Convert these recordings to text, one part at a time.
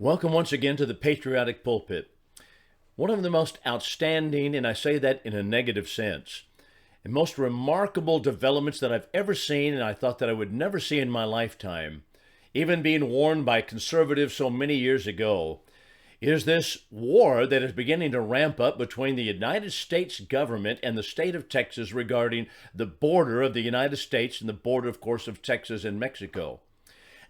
Welcome once again to the Patriotic Pulpit. One of the most outstanding, and I say that in a negative sense, and most remarkable developments that I've ever seen, and I thought that I would never see in my lifetime, even being warned by conservatives so many years ago, is this war that is beginning to ramp up between the United States government and the state of Texas regarding the border of the United States and the border, of course, of Texas and Mexico.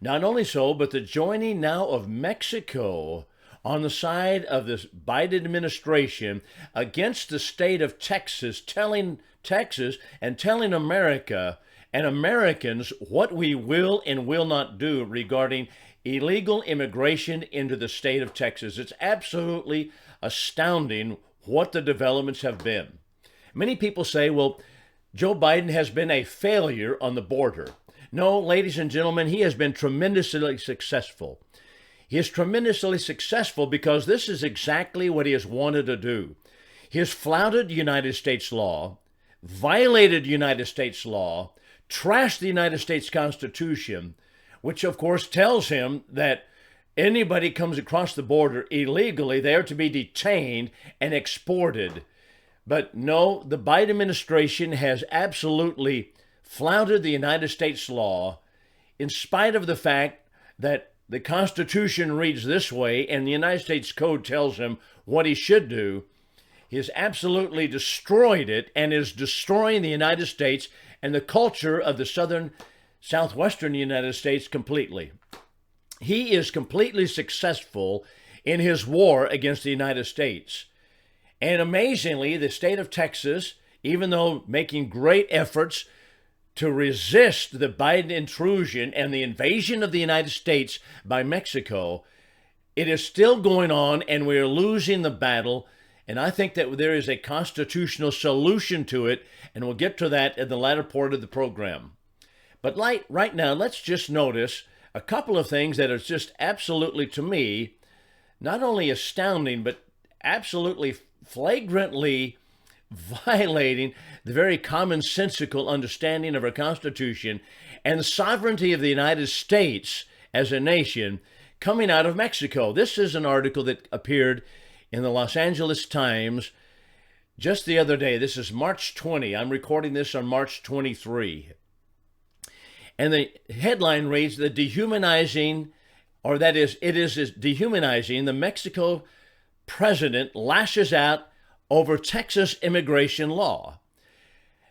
Not only so, but the joining now of Mexico on the side of this Biden administration against the state of Texas, telling Texas and telling America and Americans what we will and will not do regarding illegal immigration into the state of Texas. It's absolutely astounding what the developments have been. Many people say, well, Joe Biden has been a failure on the border. No, ladies and gentlemen, he has been tremendously successful. He is tremendously successful because this is exactly what he has wanted to do. He has flouted United States law, violated United States law, trashed the United States Constitution, which of course tells him that anybody comes across the border illegally, they are to be detained and exported. But no, the Biden administration has absolutely flouted the United States law in spite of the fact that the Constitution reads this way and the United States Code tells him what he should do. He has absolutely destroyed it and is destroying the United States and the culture of the southwestern United States completely. He is completely successful in his war against the United States. And amazingly, the state of Texas, even though making great efforts to resist the Biden intrusion and the invasion of the United States by Mexico, it is still going on and we are losing the battle. And I think that there is a constitutional solution to it, and we'll get to that in the latter part of the program. But right now, let's just notice a couple of things that are just absolutely, to me, not only astounding, but absolutely flagrantly violating the very commonsensical understanding of our Constitution and the sovereignty of the United States as a nation coming out of Mexico. This is an article that appeared in the Los Angeles Times just the other day. This is March 20. I'm recording this on March 23. And the headline reads, it is dehumanizing. The Mexico president lashes out over Texas immigration law.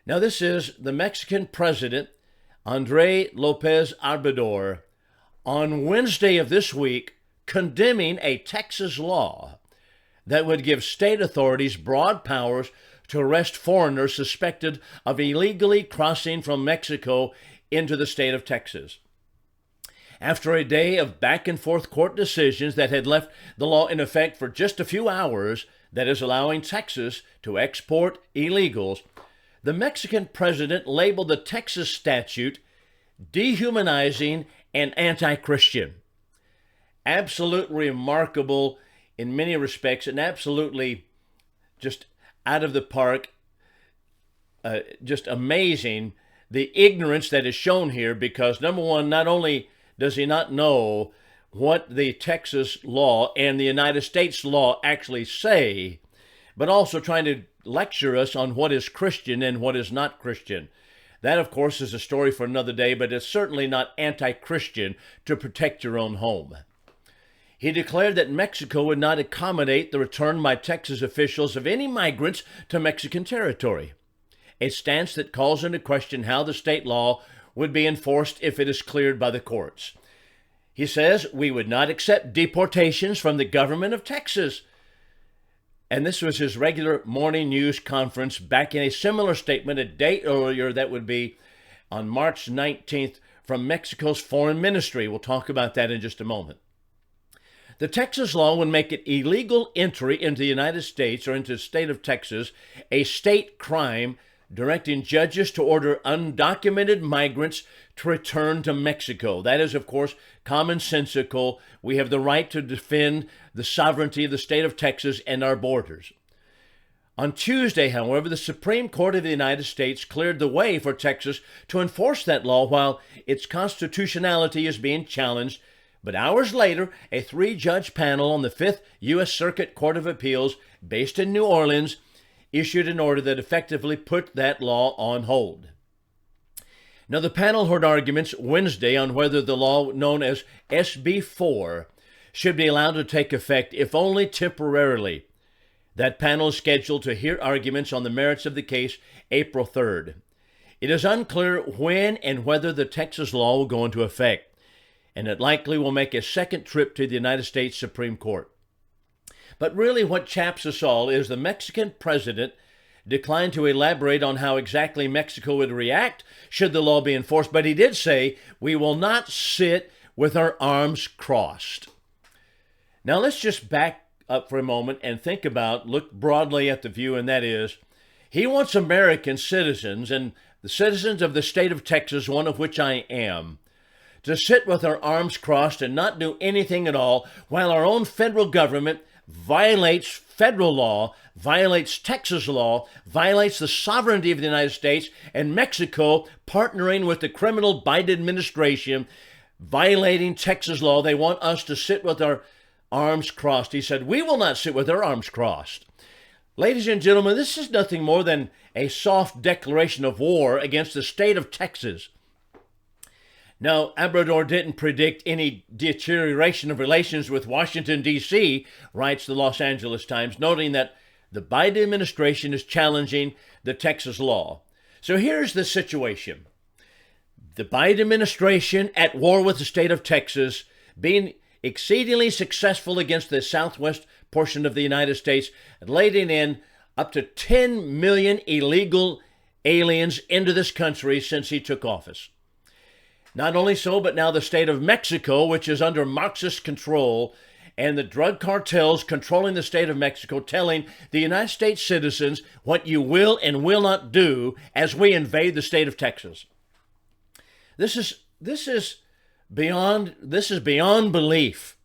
Now, this is the Mexican president, Andrés López Obrador, on Wednesday of this week, condemning a Texas law that would give state authorities broad powers to arrest foreigners suspected of illegally crossing from Mexico into the state of Texas. After a day of back and forth court decisions that had left the law in effect for just a few hours, that is allowing Texas to export illegals, the Mexican president labeled the Texas statute dehumanizing and anti-Christian. Absolutely remarkable in many respects and absolutely just out of the park, just amazing the ignorance that is shown here, because number one, not only does he not know what the Texas law and the United States law actually say, but also trying to lecture us on what is Christian and what is not Christian. That, of course, is a story for another day, but it's certainly not anti-Christian to protect your own home. He declared that Mexico would not accommodate the return by Texas officials of any migrants to Mexican territory, a stance that calls into question how the state law would be enforced if it is cleared by the courts. He says, we would not accept deportations from the government of Texas. And this was his regular morning news conference back in a similar statement a day earlier, that would be on March 19th, from Mexico's foreign ministry. We'll talk about that in just a moment. The Texas law would make it illegal entry into the United States or into the state of Texas a state crime, directing judges to order undocumented migrants to return to Mexico. That is, of course, commonsensical. We have the right to defend the sovereignty of the state of Texas and our borders. On Tuesday, however, the Supreme Court of the United States cleared the way for Texas to enforce that law while its constitutionality is being challenged But hours later, a 3-judge panel on the 5th U.S. Circuit Court of Appeals, based in New Orleans, issued an order that effectively put that law on hold. Now, the panel heard arguments Wednesday on whether the law known as SB 4 should be allowed to take effect, if only temporarily. That panel is scheduled to hear arguments on the merits of the case April 3rd. It is unclear when and whether the Texas law will go into effect, and it likely will make a second trip to the United States Supreme Court. But really what chaps us all is the Mexican president declined to elaborate on how exactly Mexico would react should the law be enforced, but he did say, "We will not sit with our arms crossed." Now let's just back up for a moment and look broadly at the view, and that is, he wants American citizens, and the citizens of the state of Texas, one of which I am, to sit with our arms crossed and not do anything at all while our own federal government violates federal law, violates Texas law, violates the sovereignty of the United States, and Mexico partnering with the criminal Biden administration, violating Texas law. They want us to sit with our arms crossed. He said, "We will not sit with our arms crossed." Ladies and gentlemen, this is nothing more than a soft declaration of war against the state of Texas. Now, Obrador didn't predict any deterioration of relations with Washington, D.C., writes the Los Angeles Times, noting that the Biden administration is challenging the Texas law. So here's the situation. The Biden administration at war with the state of Texas, being exceedingly successful against the southwest portion of the United States, letting in up to 10 million illegal aliens into this country since he took office. Not only so, but now the state of Mexico, which is under Marxist control, and the drug cartels controlling the state of Mexico, telling the United States citizens what you will and will not do as we invade the state of Texas. This is beyond belief.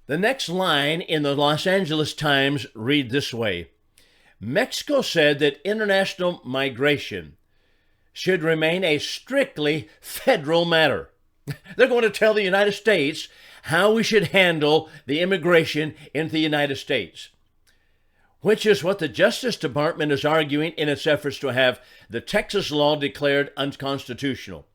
The next line in the Los Angeles Times read this way: Mexico said that international migration should remain a strictly federal matter. They're going to tell the United States how we should handle the immigration into the United States, which is what the Justice Department is arguing in its efforts to have the Texas law declared unconstitutional.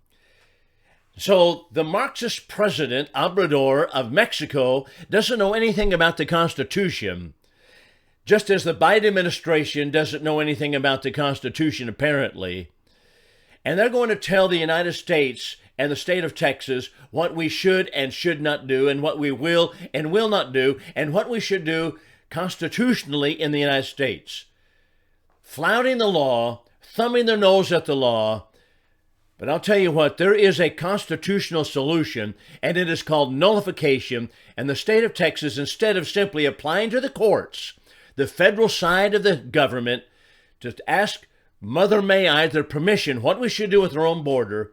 So the Marxist president, Obrador of Mexico, doesn't know anything about the Constitution, just as the Biden administration doesn't know anything about the Constitution, apparently. And they're going to tell the United States and the state of Texas what we should and should not do, and what we will and will not do, and what we should do constitutionally in the United States. Flouting the law, thumbing their nose at the law. But I'll tell you what, there is a constitutional solution, and it is called nullification. And the state of Texas, instead of simply applying to the courts, the federal side of the government, to ask Mother May I their permission, what we should do with our own border,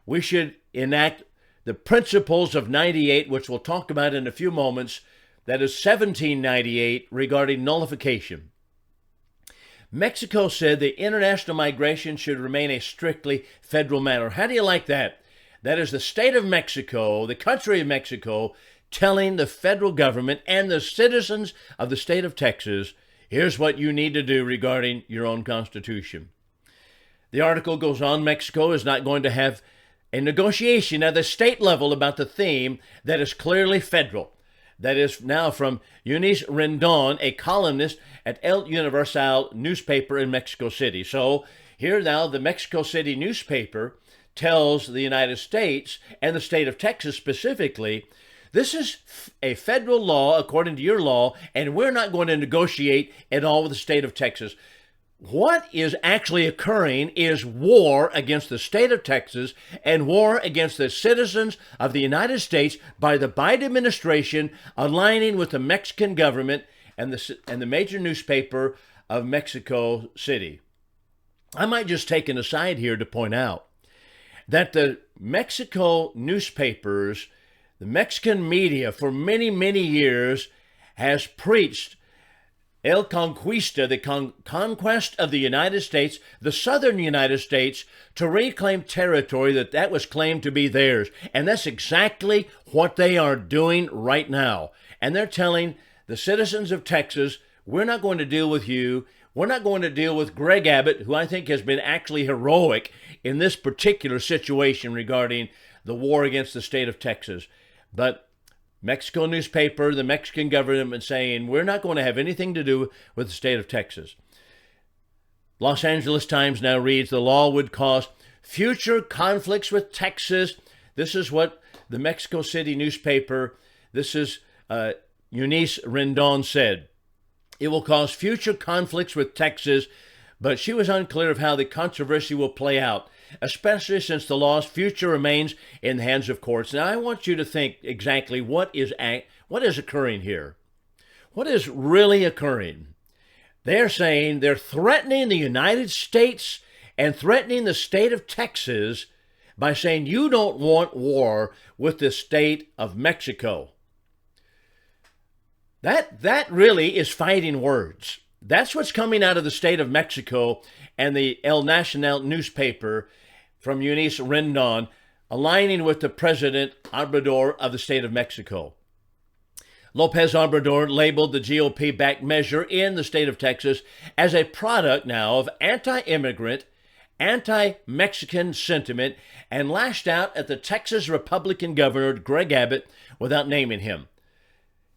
we should enact the principles of 98, which we'll talk about in a few moments, that is 1798, regarding nullification. Mexico said the international migration should remain a strictly federal matter. How do you like that? That is the state of Mexico, the country of Mexico, telling the federal government and the citizens of the state of Texas, here's what you need to do regarding your own constitution. The article goes on, Mexico is not going to have a negotiation at the state level about the theme that is clearly federal. That is now from Eunice Rendon, a columnist at El Universal newspaper in Mexico City. So here now the Mexico City newspaper tells the United States and the state of Texas specifically, this is a federal law according to your law, and we're not going to negotiate at all with the state of Texas. What is actually occurring is war against the state of Texas and war against the citizens of the United States by the Biden administration aligning with the Mexican government and the major newspaper of Mexico City. I might just take an aside here to point out that the Mexico newspapers, the Mexican media for many, many years has preached El Conquista, the conquest of the United States, the southern United States, to reclaim territory that was claimed to be theirs. And that's exactly what they are doing right now. And they're telling the citizens of Texas, we're not going to deal with you. We're not going to deal with Greg Abbott, who I think has been actually heroic in this particular situation regarding the war against the state of Texas. But Mexico newspaper, the Mexican government saying, we're not going to have anything to do with the state of Texas. Los Angeles Times now reads, the law would cause future conflicts with Texas. This is what the Mexico City newspaper, this is Eunice Rendon said. It will cause future conflicts with Texas, but she was unclear of how the controversy will play out, especially since the law's future remains in the hands of courts. Now, I want you to think exactly what is occurring here. What is really occurring? They're saying they're threatening the United States and threatening the state of Texas by saying you don't want war with the state of Mexico. That really is fighting words. That's what's coming out of the state of Mexico and the El Nacional newspaper from Eunice Rendon, aligning with the President Obrador of the state of Mexico. Lopez Obrador labeled the GOP-backed measure in the state of Texas as a product now of anti-immigrant, anti-Mexican sentiment, and lashed out at the Texas Republican governor, Greg Abbott, without naming him.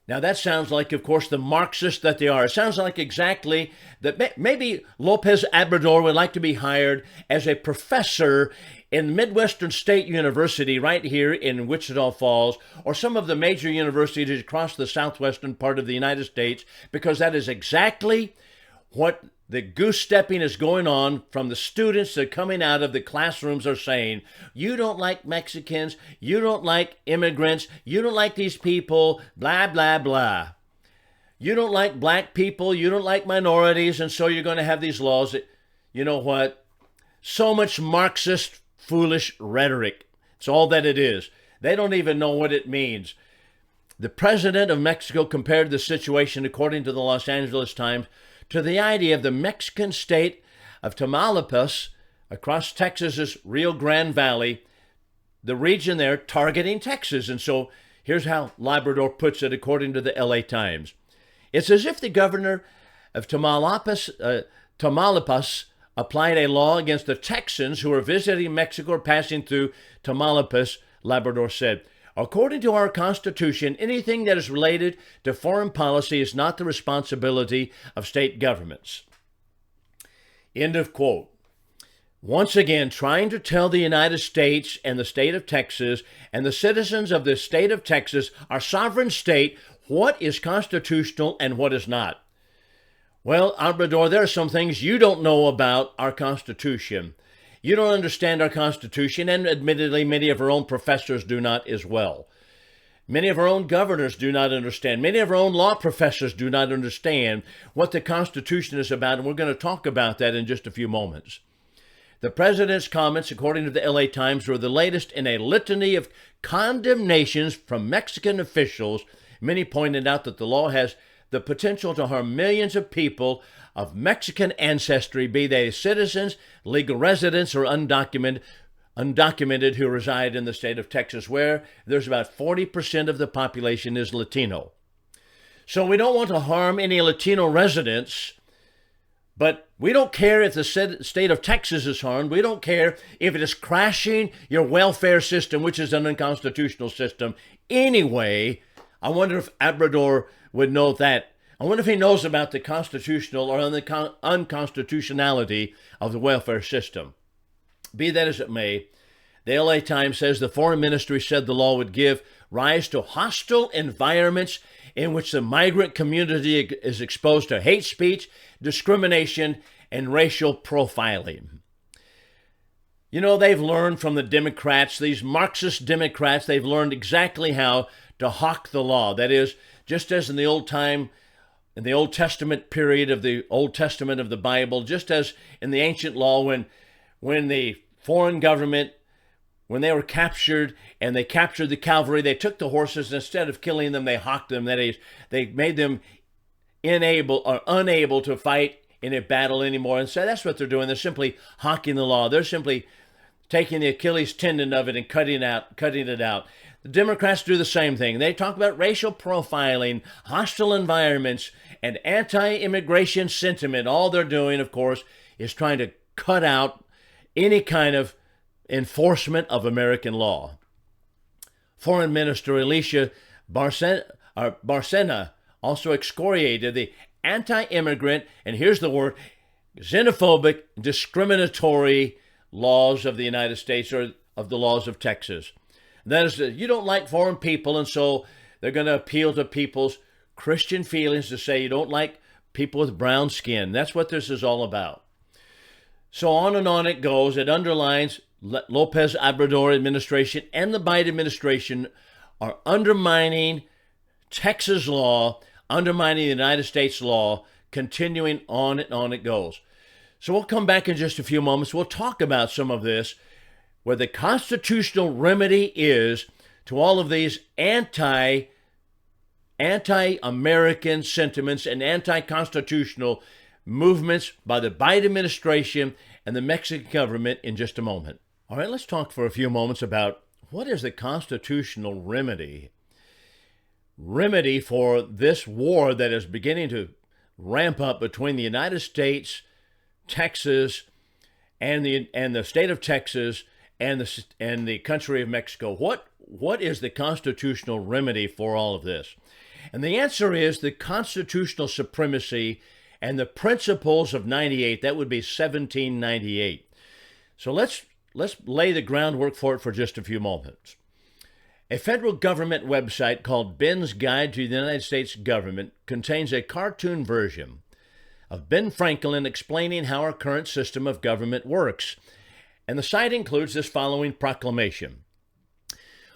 Now, that sounds like, of course, the Marxists that they are. It sounds like exactly that maybe Lopez Obrador would like to be hired as a professor in Midwestern State University right here in Wichita Falls, or some of the major universities across the southwestern part of the United States, because that is exactly what the goose-stepping is going on from the students that are coming out of the classrooms are saying. You don't like Mexicans, you don't like immigrants, you don't like these people, blah, blah, blah. You don't like black people, you don't like minorities, and so you're going to have these laws. You know what? So much Marxist, foolish rhetoric. It's all that it is. They don't even know what it means. The president of Mexico compared the situation, according to the Los Angeles Times, to the idea of the Mexican state of Tamaulipas across Texas's Rio Grande Valley, the region there targeting Texas. And so here's how Labrador puts it, according to the LA Times. It's as if the governor of Tamaulipas applied a law against the Texans who are visiting Mexico or passing through Tamaulipas, Labrador said. According to our Constitution, anything that is related to foreign policy is not the responsibility of state governments. End of quote. Once again, trying to tell the United States and the state of Texas and the citizens of the state of Texas, our sovereign state, what is constitutional and what is not. Well, Obrador, there are some things you don't know about our Constitution. You don't understand our Constitution, and admittedly, many of our own professors do not as well. Many of our own governors do not understand. Many of our own law professors do not understand what the Constitution is about, and we're going to talk about that in just a few moments. The president's comments, according to the LA Times, were the latest in a litany of condemnations from Mexican officials. Many pointed out that the law has the potential to harm millions of people of Mexican ancestry, be they citizens, legal residents, or undocumented who reside in the state of Texas, where there's about 40% of the population is Latino. So we don't want to harm any Latino residents, but we don't care if the state of Texas is harmed. We don't care if it is crashing your welfare system, which is an unconstitutional system. Anyway, I wonder if Obrador would know that. I wonder if he knows about the constitutional or unconstitutionality of the welfare system. Be that as it may, the LA Times says the foreign ministry said the law would give rise to hostile environments in which the migrant community is exposed to hate speech, discrimination, and racial profiling. You know, they've learned from the Democrats, these Marxist Democrats, they've learned exactly how to hawk the law. That is, just as in the Old Testament period of the Old Testament of the Bible, just as in the ancient law when the foreign government, when they were captured and they captured the cavalry, they took the horses, and instead of killing them, they hawked them. That is, they made them unable to fight in a battle anymore. And so that's what they're doing. They're simply hawking the law. They're simply taking the Achilles tendon of it and cutting it out. The Democrats do the same thing. They talk about racial profiling, hostile environments, and anti-immigration sentiment. All they're doing, of course, is trying to cut out any kind of enforcement of American law. Foreign Minister Alicia Bárcena also excoriated the anti-immigrant, and here's the word, xenophobic, discriminatory laws of the United States, or of the laws of Texas. That is, you don't like foreign people, and so they're going to appeal to people's Christian feelings to say you don't like people with brown skin. That's what this is all about. So on and on it goes. It underlines Lopez Obrador administration and the Biden administration are undermining Texas law, undermining the United States law, continuing on and on it goes. So we'll come back in just a few moments. We'll talk about some of this, where the constitutional remedy is to all of these anti-American sentiments and anti-constitutional movements by the Biden administration and the Mexican government in just a moment. All right, let's talk for a few moments about what is the constitutional remedy for this war that is beginning to ramp up between the United States, Texas, and the state of Texas and the country of Mexico. What is the constitutional remedy for all of this? And the answer is the constitutional supremacy and the principles of 98. That would be 1798. So let's lay the groundwork for it for just a few moments. A federal government website called Ben's Guide to the United States Government contains a cartoon version of Ben Franklin explaining how our current system of government works. And the site includes this following proclamation.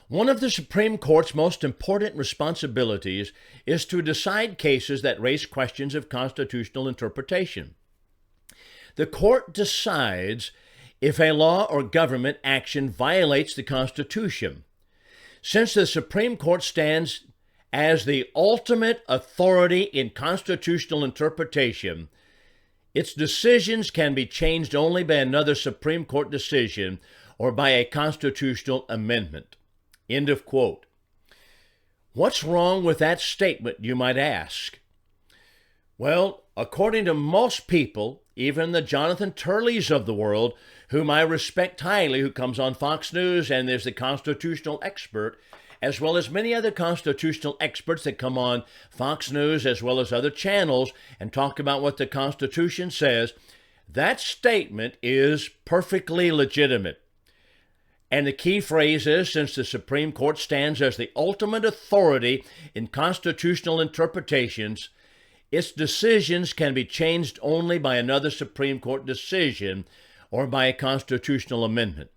One of the Supreme Court's most important responsibilities is to decide cases that raise questions of constitutional interpretation. The court decides if a law or government action violates the Constitution. Since the Supreme Court stands as the ultimate authority in constitutional interpretation, its decisions can be changed only by another Supreme Court decision or by a constitutional amendment. End of quote. What's wrong with that statement, you might ask? Well, according to most people, even the Jonathan Turleys of the world, whom I respect highly, who comes on Fox News and is the constitutional expert, as well as many other constitutional experts that come on Fox News as well as other channels and talk about what the Constitution says, that statement is perfectly legitimate. And the key phrase is, since the Supreme Court stands as the ultimate authority in constitutional interpretations, its decisions can be changed only by another Supreme Court decision or by a constitutional amendment.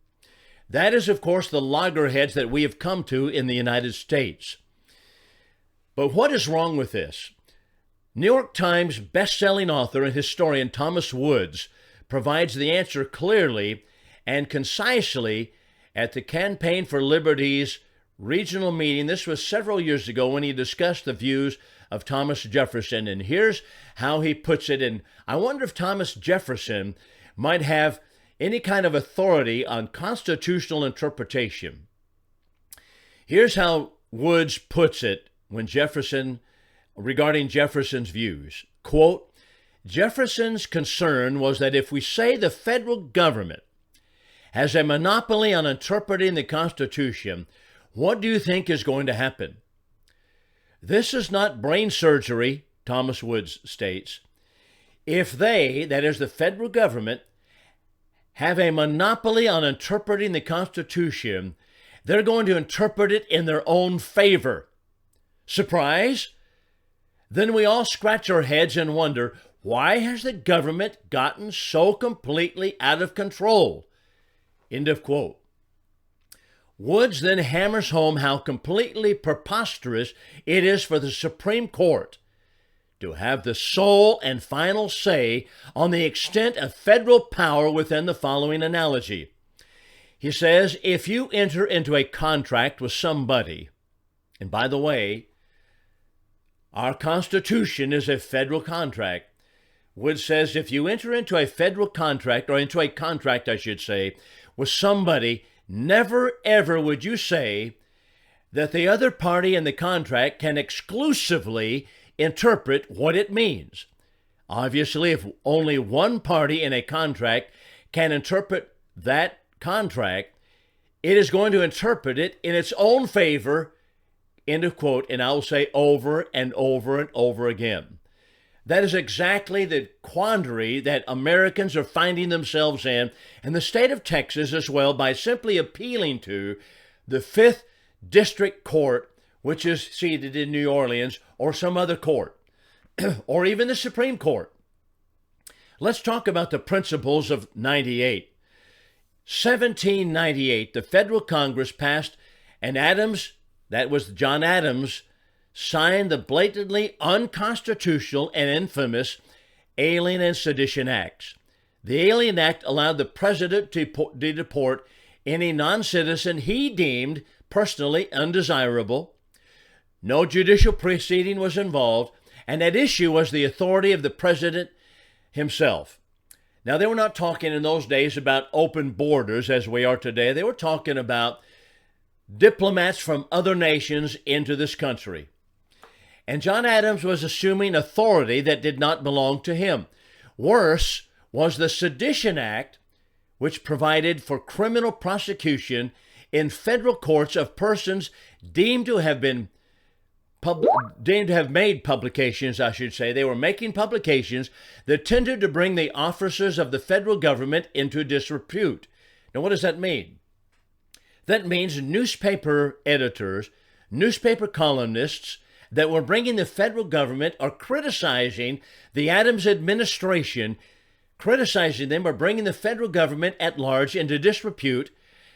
That is, of course, the loggerheads that we have come to in the United States. But what is wrong with this? New York Times best-selling author and historian Thomas Woods provides the answer clearly and concisely at the Campaign for Liberty's regional meeting. This was several years ago when he discussed the views of Thomas Jefferson. And here's how he puts it. And I wonder if Thomas Jefferson might have any kind of authority on constitutional interpretation. Here's how Woods puts it regarding Jefferson's views. Quote, Jefferson's concern was that if we say the federal government has a monopoly on interpreting the Constitution, what do you think is going to happen? This is not brain surgery, Thomas Woods states. If they, that is the federal government, have a monopoly on interpreting the Constitution, they're going to interpret it in their own favor. Surprise? Then we all scratch our heads and wonder, why has the government gotten so completely out of control? End of quote. Woods then hammers home how completely preposterous it is for the Supreme Court to have the sole and final say on the extent of federal power within the following analogy. He says, if you enter into a contract with somebody, and by the way, Our Constitution is a federal contract, which says if you enter into a federal contract, or into a contract, I should say, with somebody, never ever would you say that the other party in the contract can exclusively interpret what it means. Obviously, if only one party in a contract can interpret that contract, it is going to interpret it in its own favor, end of quote, and I will say over and over and over again. That is exactly the quandary that Americans are finding themselves in, and the state of Texas as well, by simply appealing to the 5th District Court, which is seated in New Orleans, or some other court, or even the Supreme Court. Let's talk about the principles of 98. 1798, the federal Congress passed, and Adams, that was John Adams, signed the blatantly unconstitutional and infamous Alien and Sedition Acts. The Alien Act allowed the president to deport any non-citizen he deemed personally undesirable. No judicial proceeding was involved, and at issue was the authority of the president himself. Now, they were not talking in those days about open borders as we are today. They were talking about diplomats from other nations into this country. And John Adams was assuming authority that did not belong to him. Worse was the Sedition Act, which provided for criminal prosecution in federal courts of persons deemed to have made publications, I should say. They were making publications that tended to bring the officers of the federal government into disrepute. Now, what does that mean? That means newspaper editors, newspaper columnists that were bringing the federal government or criticizing the Adams administration, criticizing them or bringing the federal government at large into disrepute.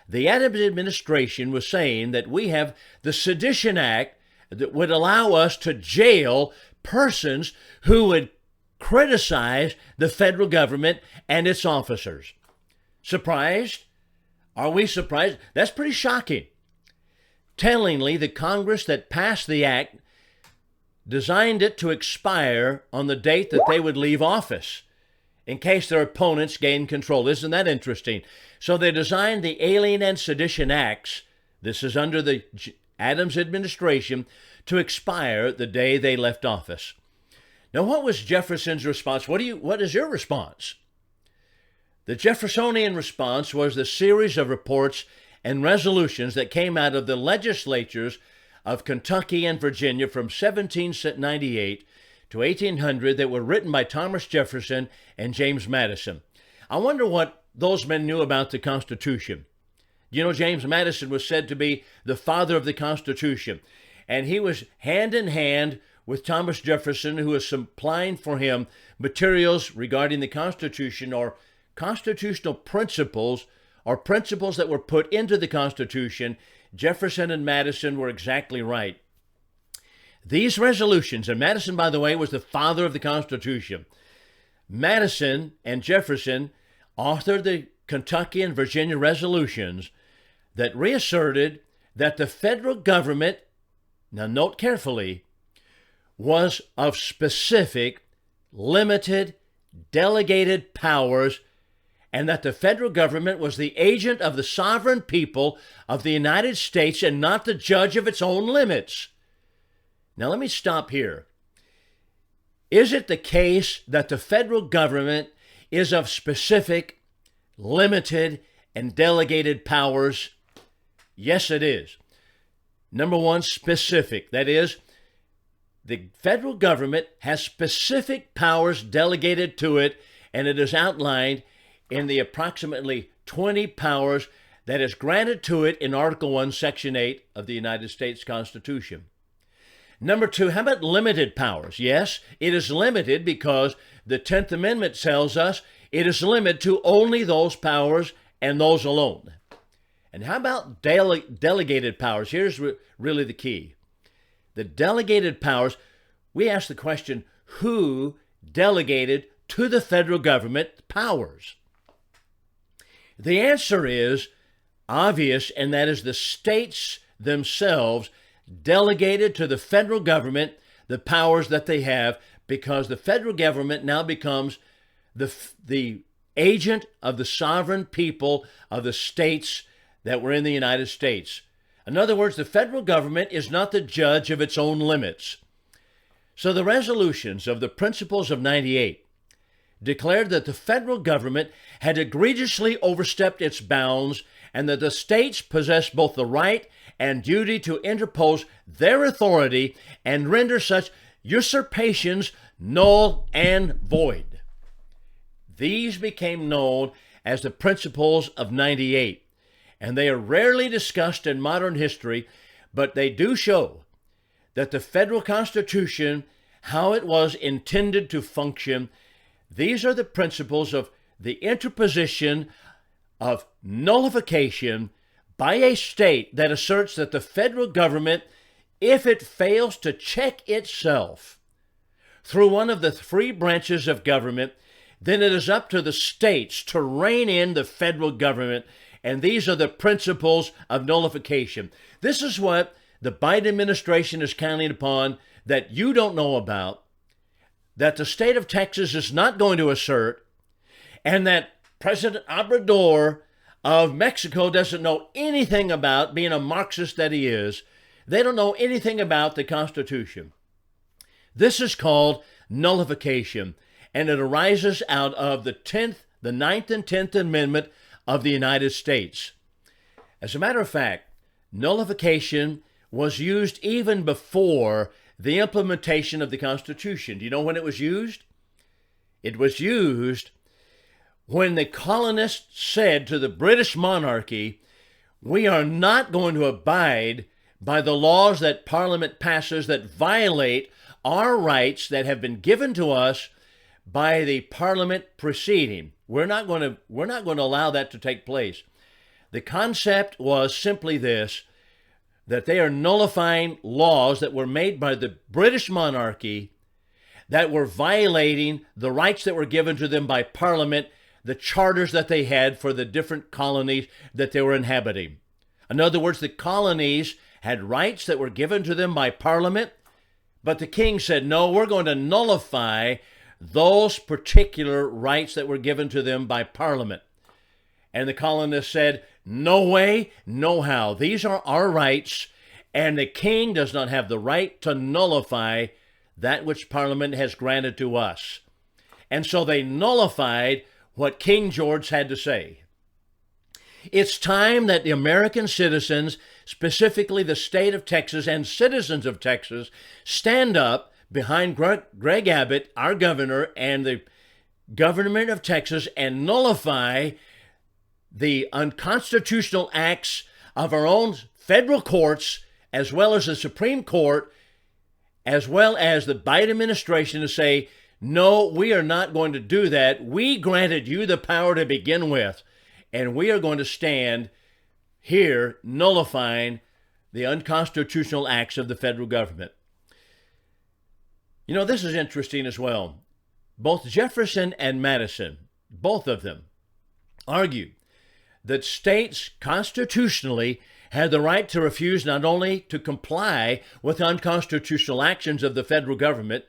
The Adams administration was saying that we have the Sedition Act that would allow us to jail persons who would criticize the federal government and its officers. Surprised? Are we surprised? That's pretty shocking. Tellingly, the Congress that passed the act designed it to expire on the date that they would leave office in case their opponents gained control. Isn't that interesting? So they designed the Alien and Sedition Acts, this is under the Adams administration, to expire the day they left office. Now, what was Jefferson's response? What is your response? The Jeffersonian response was the series of reports and resolutions that came out of the legislatures of Kentucky and Virginia from 1798 to 1800 that were written by Thomas Jefferson and James Madison. I wonder what those men knew about the Constitution. You know, James Madison was said to be the father of the Constitution, and he was hand in hand with Thomas Jefferson, who was supplying for him materials regarding the Constitution, or constitutional principles, or principles that were put into the Constitution. Jefferson and Madison were exactly right. These resolutions, and Madison, by the way, was the father of the Constitution. Madison and Jefferson authored the Kentucky and Virginia resolutions that reasserted that the federal government, now note carefully, was of specific, limited, delegated powers, and that the federal government was the agent of the sovereign people of the United States and not the judge of its own limits. Now, let me stop here. Is it the case that the federal government is of specific, limited, and delegated powers? Yes, it is. Number one, specific. That is, the federal government has specific powers delegated to it, and it is outlined in the approximately 20 powers that is granted to it in Article 1, Section 8 of the United States Constitution. Number two, how about limited powers? Yes, it is limited because the 10th Amendment tells us it is limited to only those powers and those alone. And how about delegated powers? Here's really the key. The delegated powers, we ask the question, who delegated to the federal government powers? The answer is obvious, and that is the states themselves delegated to the federal government the powers that they have, because the federal government now becomes the agent of the sovereign people of the states that were in the United States. In other words, the federal government is not the judge of its own limits. So the resolutions of the Principles of 98 declared that the federal government had egregiously overstepped its bounds and that the states possessed both the right and duty to interpose their authority and render such usurpations null and void. These became known as the Principles of 98, and they are rarely discussed in modern history, but they do show that the federal Constitution, how it was intended to function. These are the principles of the interposition of nullification by a state that asserts that the federal government, if it fails to check itself through one of the three branches of government, then it is up to the states to rein in the federal government. And these are the principles of nullification. This is what the Biden administration is counting upon that you don't know about, that the state of Texas is not going to assert, and that President Obrador of Mexico doesn't know anything about, being a Marxist that he is. They don't know anything about the Constitution. This is called nullification, and it arises out of the 9th and 10th Amendment of the United States. As a matter of fact, nullification was used even before the implementation of the Constitution. Do you know when it was used? It was used when the colonists said to the British monarchy, we are not going to abide by the laws that Parliament passes that violate our rights that have been given to us by the Parliament proceeding. We're not going to allow that to take place. The concept was simply this, that they are nullifying laws that were made by the British monarchy that were violating the rights that were given to them by Parliament, the charters that they had for the different colonies that they were inhabiting. In other words, the colonies had rights that were given to them by Parliament, but the king said, no, we're going to nullify those particular rights that were given to them by Parliament. And the colonists said, no way, no how. These are our rights, and the king does not have the right to nullify that which Parliament has granted to us. And so they nullified what King George had to say. It's time that the American citizens, specifically the state of Texas and citizens of Texas, stand up behind Greg Abbott, our governor, and the government of Texas and nullify the unconstitutional acts of our own federal courts, as well as the Supreme Court, as well as the Biden administration, to say, no, we are not going to do that. We granted you the power to begin with, and we are going to stand here nullifying the unconstitutional acts of the federal government. You know, this is interesting as well. Both Jefferson and Madison, both of them, argued that states constitutionally had the right to refuse not only to comply with unconstitutional actions of the federal government,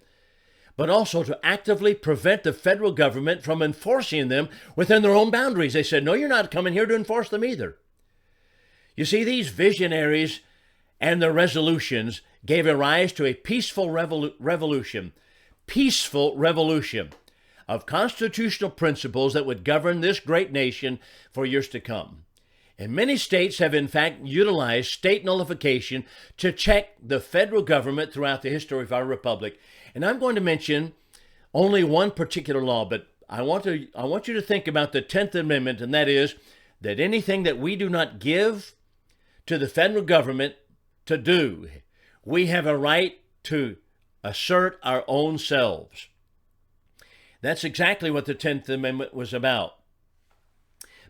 but also to actively prevent the federal government from enforcing them within their own boundaries. They said, no, you're not coming here to enforce them either. You see, these visionaries and their resolutions gave a rise to a peaceful revolution of constitutional principles that would govern this great nation for years to come. And many states have in fact utilized state nullification to check the federal government throughout the history of our republic. And I'm going to mention only one particular law, but I want you to think about the 10th Amendment, and that is that anything that we do not give to the federal government to do, we have a right to assert our own selves. That's exactly what the 10th Amendment was about.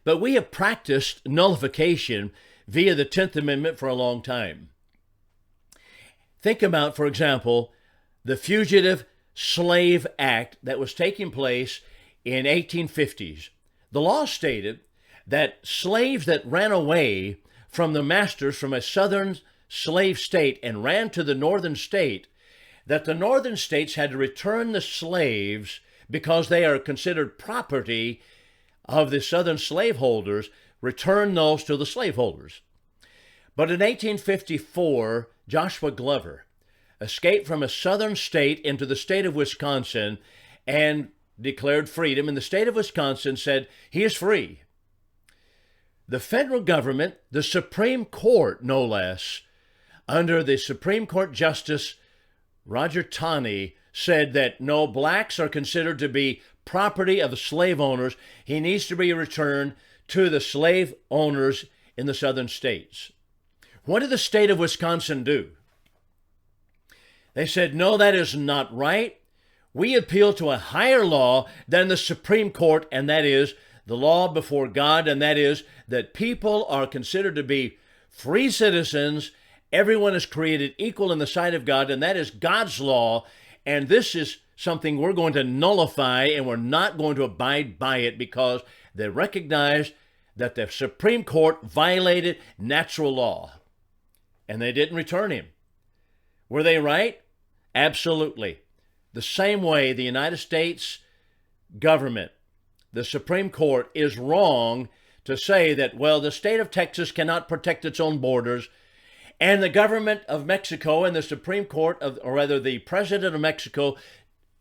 But we have practiced nullification via the 10th Amendment for a long time. Think about, for example, the Fugitive Slave Act that was taking place in 1850s. The law stated that slaves that ran away from the masters from a southern slave state and ran to the northern state, that the northern states had to return the slaves because they are considered property of the southern slaveholders, return those to the slaveholders. But in 1854, Joshua Glover escaped from a southern state into the state of Wisconsin and declared freedom, and the state of Wisconsin said he is free. The federal government, the Supreme Court no less, under the Supreme Court Justice Roger Taney, said that no, blacks are considered to be property of the slave owners. He needs to be returned to the slave owners in the southern states. What did the state of Wisconsin do? They said, no, that is not right. We appeal to a higher law than the Supreme Court, and that is the law before God, and that is that people are considered to be free citizens. Everyone is created equal in the sight of God, and that is God's law. And this is something we're going to nullify, and we're not going to abide by it because they recognize that the Supreme Court violated natural law, and they didn't return him. Were they right? Absolutely. The same way the United States government, the Supreme Court, is wrong to say that, well, the state of Texas cannot protect its own borders, and the government of Mexico and the Supreme Court, or rather the President of Mexico,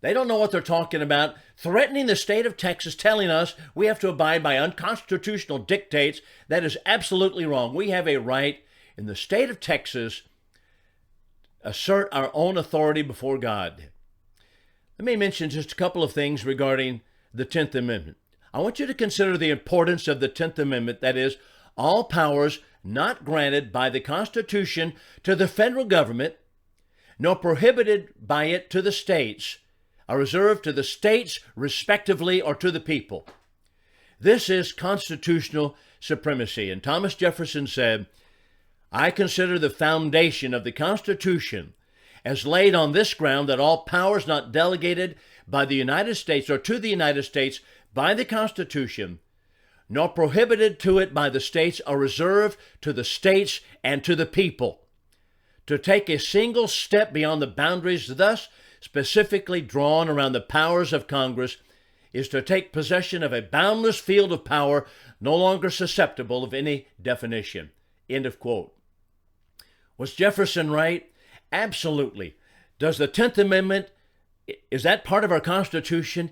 they don't know what they're talking about, threatening the state of Texas, telling us we have to abide by unconstitutional dictates. That is absolutely wrong. We have a right in the state of Texas assert our own authority before God. Let me mention just a couple of things regarding the 10th Amendment. I want you to consider the importance of the 10th Amendment, that is, all powers not granted by the Constitution to the federal government, nor prohibited by it to the states, are reserved to the states respectively or to the people. This is constitutional supremacy. And Thomas Jefferson said, I consider the foundation of the Constitution as laid on this ground, that all powers not delegated by the United States or to the United States by the Constitution, nor prohibited to it by the states, are reserved to the states and to the people. To take a single step beyond the boundaries thus specifically drawn around the powers of Congress is to take possession of a boundless field of power no longer susceptible of any definition. End of quote. Was Jefferson right? Absolutely. Does the 10th Amendment, is that part of our Constitution?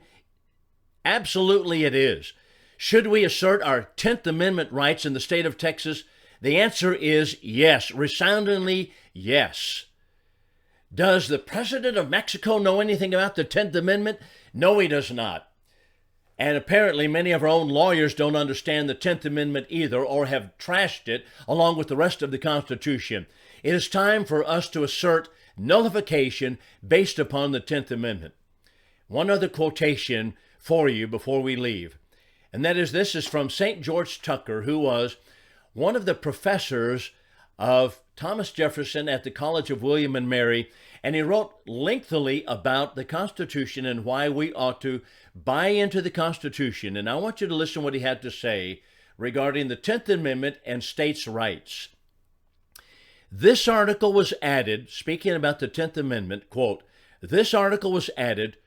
Absolutely it is. Should we assert our 10th Amendment rights in the state of Texas? The answer is yes, resoundingly yes. Does the President of Mexico know anything about the 10th Amendment? No, he does not. And apparently many of our own lawyers don't understand the 10th Amendment either, or have trashed it along with the rest of the Constitution. It is time for us to assert nullification based upon the 10th Amendment. One other quotation for you before we leave, and that is, this is from St. George Tucker, who was one of the professors of Thomas Jefferson at the College of William and Mary, and he wrote lengthily about the Constitution and why we ought to buy into the Constitution. And I want you to listen to what he had to say regarding the 10th Amendment and states' rights. This article was added, speaking about the 10th Amendment, quote, this article was added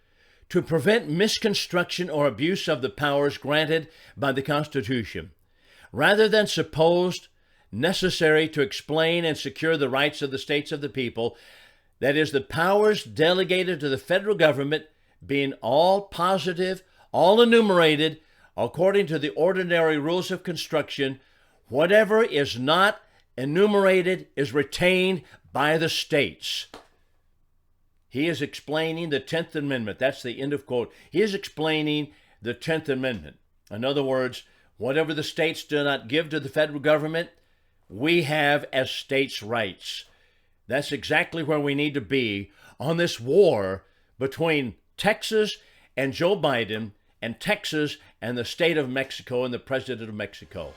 to prevent misconstruction or abuse of the powers granted by the Constitution, rather than supposed necessary to explain and secure the rights of the states of the people, that is, the powers delegated to the federal government being all positive, all enumerated, according to the ordinary rules of construction. Whatever is not enumerated is retained by the states. He is explaining the 10th Amendment. That's the end of quote. He is explaining the 10th Amendment. In other words, whatever the states do not give to the federal government, we have as states' rights. That's exactly where we need to be on this war between Texas and Joe Biden, and Texas and the state of Mexico and the President of Mexico.